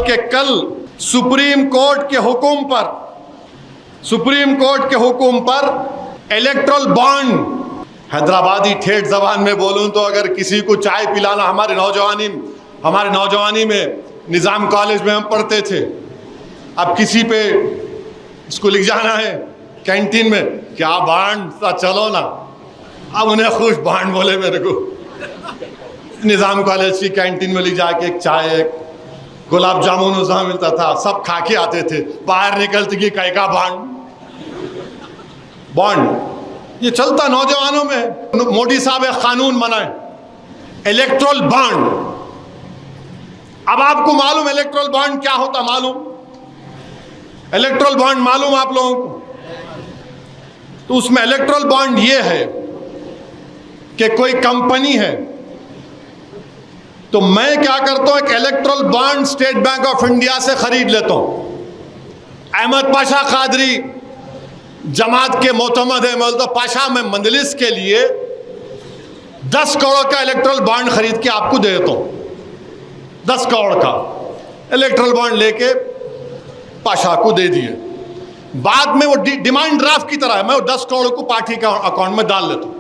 कि कल supreme court के हुक्म पर इलेक्ट्रल बॉन्ड, हैदराबादी ठेठ जबान में बोलूं तो अगर किसी को चाय पिलाना, हमारे नौजवानी में निज़ाम कॉलेज में हम पढ़ते थे, अब किसी पे इसको लिख जाना है कैंटीन में क्या बॉन्ड चलो ना, अब उन्हें खुश बॉन्ड बोले मेरे को। निज़ाम कॉलेज की कैंटीन में ले जाके एक चाय, एक गुलाब जामुन उसमें मिलता था, सब खा के आते थे, बाहर निकलते कि कई का बॉन्ड ये चलता नौजवानों में। मोदी साहब एक कानून बनाए इलेक्ट्रल बॉन्ड। अब आपको मालूम इलेक्ट्रल बॉन्ड क्या होता? मालूम इलेक्ट्रल बॉन्ड मालूम आप लोगों को? तो उसमें इलेक्ट्रल बॉन्ड ये है कि कोई कंपनी है तो मैं क्या करता हूं, एक erectile bond state bank of India से खरीद लेता हूं। अहमद पाशा कादरी जमात के मोतमद है, मैं तो पाशा में मंदलिस के लिए 10 करोड़ का इलेक्ट्रल बॉन्ड खरीद के आपको दे देता हूं। 10 करोड़ का इलेक्ट्रल बॉन्ड लेके पाशा को दे दिए, बाद में वो डिमांड ड्राफ्ट की तरह है, मैं वो 10 करोड़ को पार्टी के अकाउंट में डाल लेता हूं।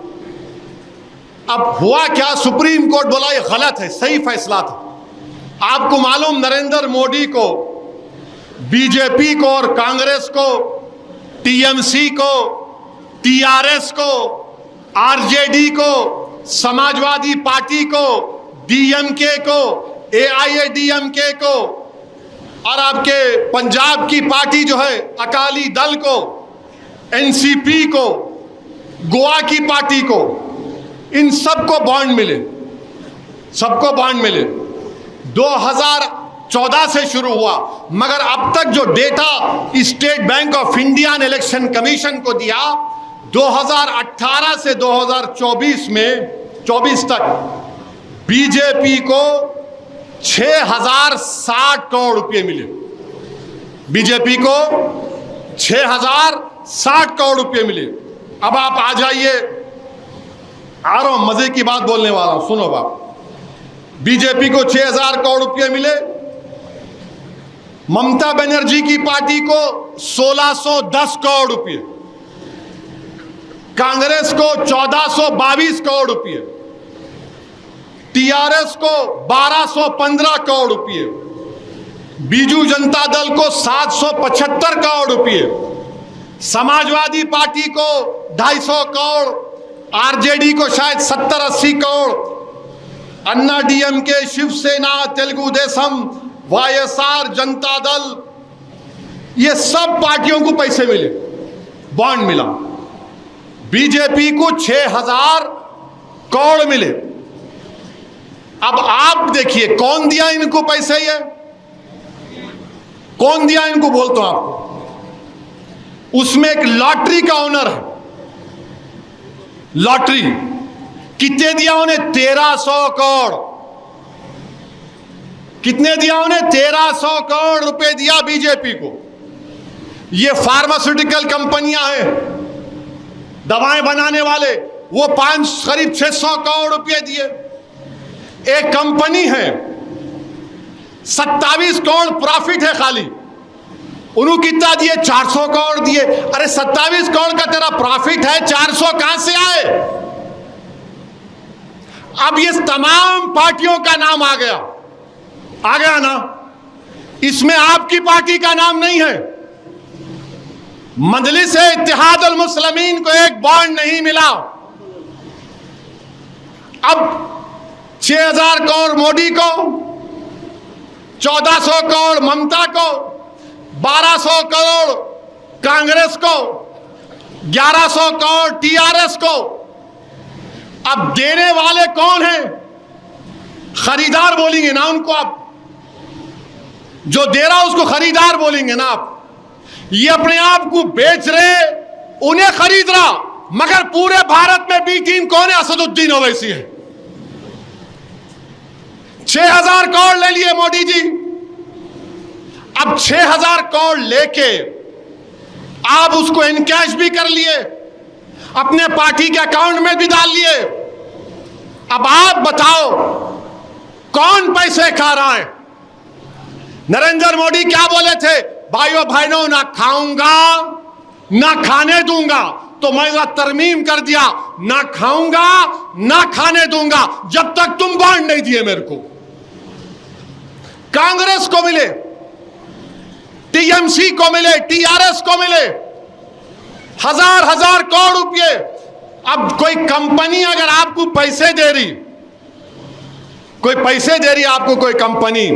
अब हुआ क्या, सुप्रीम कोर्ट बोला ये गलत है, सही फैसला था। आपको मालूम नरेंद्र मोदी को, बीजेपी को और कांग्रेस को, टीएमसी को, टीआरएस को, आरजेडी को, समाजवादी पार्टी को, डीएमके को, एआईएडीएमके को और आपके पंजाब की पार्टी जो है अकाली दल को, एनसीपी को, गोवा की पार्टी को, इन सबको बॉन्ड मिले, सबको बॉन्ड मिले। 2014 से शुरू हुआ, मगर अब तक जो data state bank of India ने इलेक्शन कमीशन को दिया, 2018 से 2024 में 24 तक बीजेपी को 6060 करोड़ रुपए मिले। बीजेपी को 6060 करोड़ रुपए मिले। अब आप आ जाइए, आ रहा हूं, मजे की बात बोलने वाला हूं, सुनो बाप। बीजेपी को 6000 करोड़ रुपए मिले, ममता बनर्जी की पार्टी को 1610 करोड़ रुपए, कांग्रेस को 1422 करोड़ रुपए, टीआरएस को 1215 करोड़ रुपए, बीजू जनता दल को 775 करोड़ रुपए, समाजवादी पार्टी को 250 करोड़, आरजेडी को शायद 70-80 करोड़, अन्ना डीएमके, शिवसेना, तेलुगु देशम, वाईएसआर, जनता दल, ये सब पार्टियों को पैसे मिले, बॉन्ड मिला। बीजेपी को 6000 करोड़ मिले। अब आप देखिए कौन दिया इनको पैसे, ये कौन दिया इनको, बोलता हूं आपको। उसमें एक लॉटरी का ओनर है, लॉटरी कितने दिया उन्हें? 1300 करोड़। कितने दिया उन्हें? 1300 करोड़ रुपए दिया बीजेपी को। ये फार्मास्यूटिकल कंपनियां हैं, दवाएं बनाने वाले, वो करीब 600 करोड़ रुपए दिए। एक कंपनी है 27 करोड़ प्रॉफिट है खाली, उन्होंने कितना दिए? 400 करोड़ दिए। अरे 27 करोड़ का तेरा प्रॉफिट है, 400 कहां से आए? अब ये तमाम पार्टियों का नाम आ गया ना, इसमें आपकी पार्टी का नाम नहीं है। मजलिस इत्तेहाद अल मुस्लिमीन को एक बॉन्ड नहीं मिला। अब 6000 करोड़ मोदी को, 1400 करोड़ ममता को, 1200 करोड़ कांग्रेस को, 1100 करोड़ टीआरएस को। अब देने वाले कौन हैं? खरीदार बोलेंगे ना उनको, आप जो दे रहा उसको खरीदार बोलेंगे ना आप। ये अपने आप को बेच रहे, उन्हें खरीद रहा, मगर पूरे भारत में बी टीम कौन है? असदुद्दीन ओवैसी है। 6000 करोड़ ले लिए मोदी जी। अब 6000 करोड़ लेके आप उसको इनकैश भी कर लिए, अपने पार्टी के अकाउंट में भी डाल लिए। अब आप बताओ कौन पैसे खा रहा है? नरेंद्र मोदी क्या बोले थे? भाइयों बहनों, ना खाऊंगा ना खाने दूंगा। तो मैं तरमीम कर दिया, ना खाऊंगा ना खाने दूंगा जब तक तुम बॉन्ड नहीं दिए मेरे को। कांग्रेस को मिले, टीएमसी को मिले, टीआरएस को मिले हजार हजार करोड़ रुपए। अब कोई कंपनी अगर आपको पैसे दे रही, कोई पैसे दे रही आपको कोई कंपनी,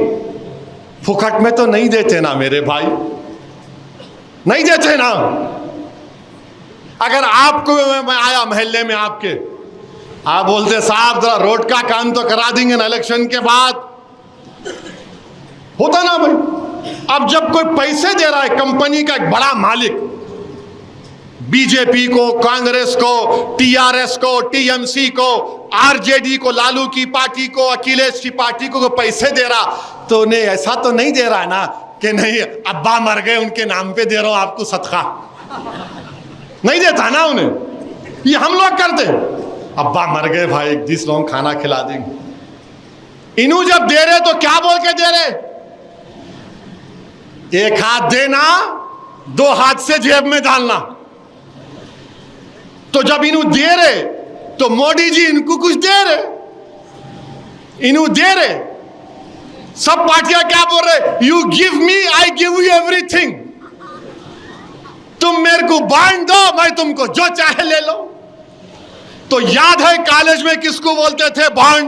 फुकट में तो नहीं देते ना मेरे भाई, नहीं देते ना। अगर आपको मैं आया मोहल्ले में आपके, आप बोलते साहब जरा रोड का काम तो करा देंगे ना इलेक्शन के बाद, होता ना भाई। अब जब कोई पैसे दे रहा है कंपनी का एक बड़ा मालिक, बीजेपी को, कांग्रेस को, टीआरएस को, टीएमसी को, आरजेडी को, लालू की पार्टी को, अखिलेश की पार्टी को पैसे दे रहा, तो उन्हें ऐसा तो नहीं दे रहा है ना कि नहीं अब्बा मर गए उनके नाम पे दे रहा हूं आपको सदका, नहीं देता ना उन्हें। ये हम लोग करते, अब्बा मर गए भाई 10 लोग खाना खिला देंगे। इन्हों जब दे रहे तो क्या बोल के दे रहे? एक हाथ देना, 2 हाथ से जेब में डालना। तो जब इन्हों दे रहे तो मोदी जी इनको कुछ दे रहे, इन्हों दे रहे। सब पार्टियां क्या बोल रहे? You give me, I give you everything. तुम मेरे को बांट दो, मैं तुमको जो चाहे ले लो। तो याद है कॉलेज में किसको बोलते थे? बॉन्ड।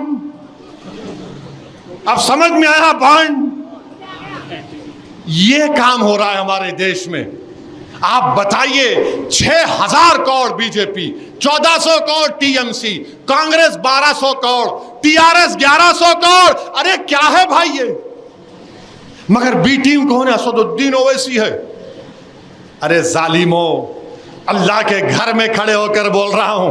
अब समझ में आया बॉन्ड। ये काम हो रहा है हमारे देश में। आप बताइए, 6000 crore BJP, 1400 crore TMC, Congress 1200 crore, TRS 1100 crore. अरे क्या है भाई ये? मगर बी टीम कौन है? असदुद्दीन ओवैसी है। अरे जालिमो, अल्लाह के घर में खड़े होकर बोल रहा हूं,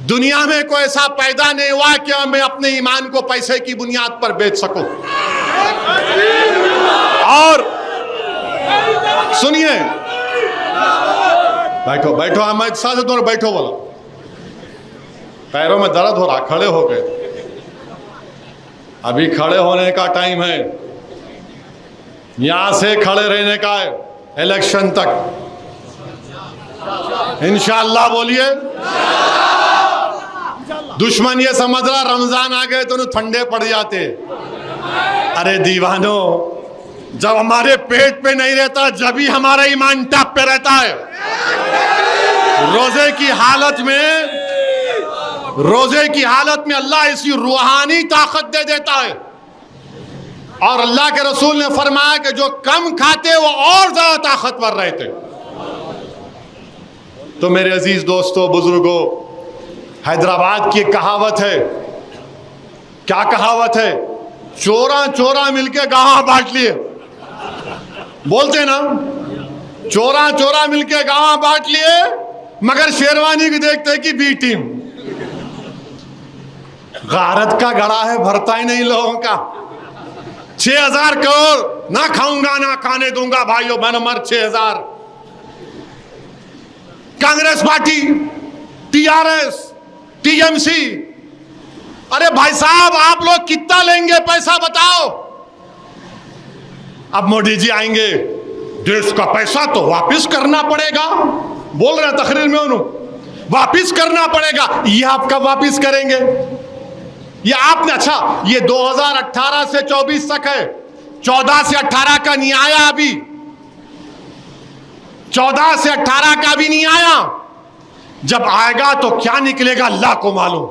दुनिया में कोई ऐसा पैदा नहीं हुआ कि मैं अपने ईमान को पैसे की बुनियाद पर बेच सकूं। और सुनिए, बैठो बैठो, अहमद साहब दोनों बैठो। बोला पैरों में दर्द हो रहा, खड़े हो गए। अभी खड़े होने का टाइम है, यहां से खड़े रहने का है इलेक्शन तक, इंशाअल्लाह। बोलिए। दुश्मन ये समझ रहा रमजान आ गए तो ठंडे पड़ जाते। अरे दीवानो, जब हमारे पेट पे नहीं रहता, जब ही हमारा ईमान टॉप पे रहता है। रोजे की हालत में अल्लाह ऐसी रूहानी ताकत दे देता है। और अल्लाह के रसूल ने फरमाया कि जो कम खाते वो और ज्यादा ताकतवर रहते। तो मेरे अजीज दोस्तों, बुजुर्गों, हैदराबाद की कहावत है, क्या कहावत है? चोरा चोरा मिलके गांव बांट लिए, बोलते ना, चोरा चोरा मिलके गांव बांट लिए। मगर शेरवानी की देखते कि बी टीम गारत का गड़ा है, भरता ही नहीं लोगों का। 6000 करोड़, ना खाऊंगा ना खाने दूंगा। भाइयों बहनों, मर 6000। कांग्रेस पार्टी, टीआरएस, टीएमसी, अरे भाई साहब आप लोग कितना लेंगे पैसा बताओ? अब मोदी जी आएंगे, देश का पैसा तो वापस करना पड़ेगा, बोल रहे हैं तकरीर में उन्होंने, वापस करना पड़ेगा। ये आप कब वापस करेंगे? ये आपने, अच्छा ये 2018 से 24 तक है, 14 से 18 का नहीं आया अभी, 14 से 18 का भी नहीं आया। जब आएगा तो क्या निकलेगा अल्लाह को मालूम।